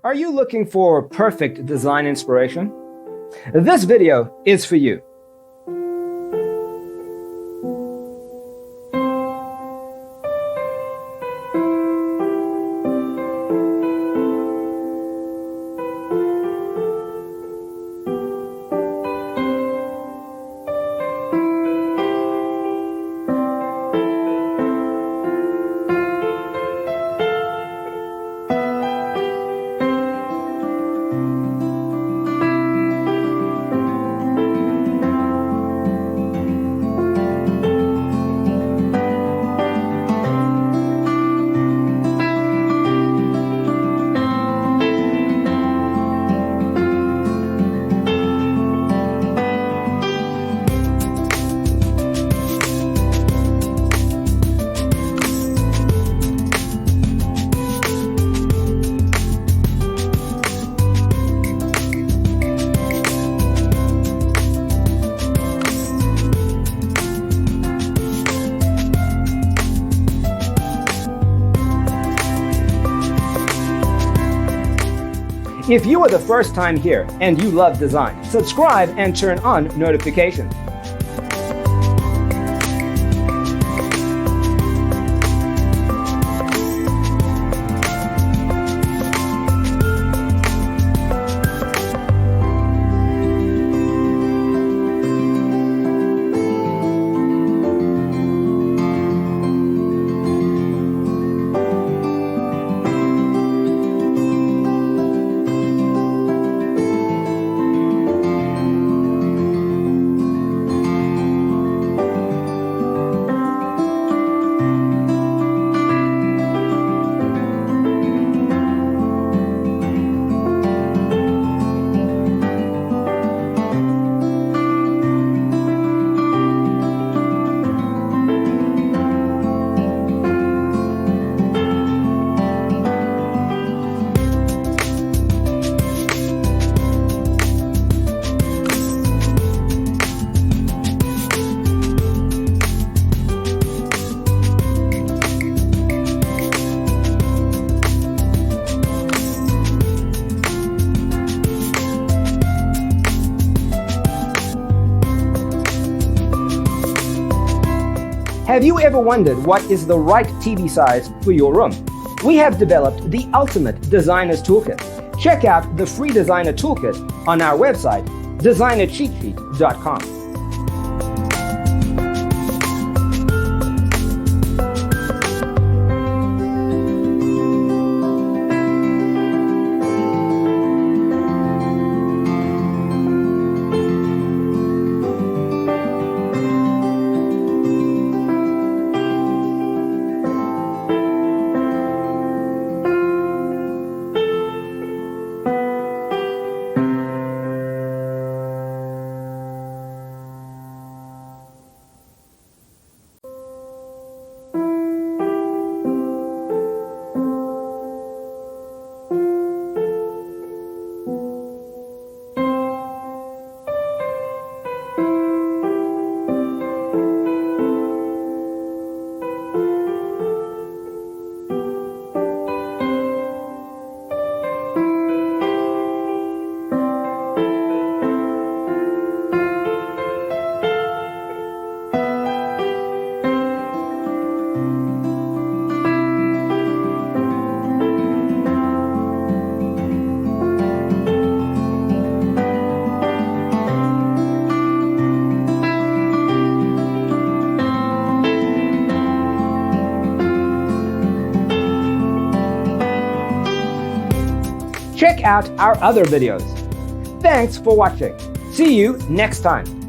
Are you looking for perfect design inspiration? This video is for you. If you are the first time here and you love design, subscribe and turn on notifications. Have you ever wondered what is the right TV size for your room? We have developed the ultimate designer's toolkit. Check out the free designer toolkit on our website, designercheatsheet.com. Check out our other videos. Thanks for watching. See you next time.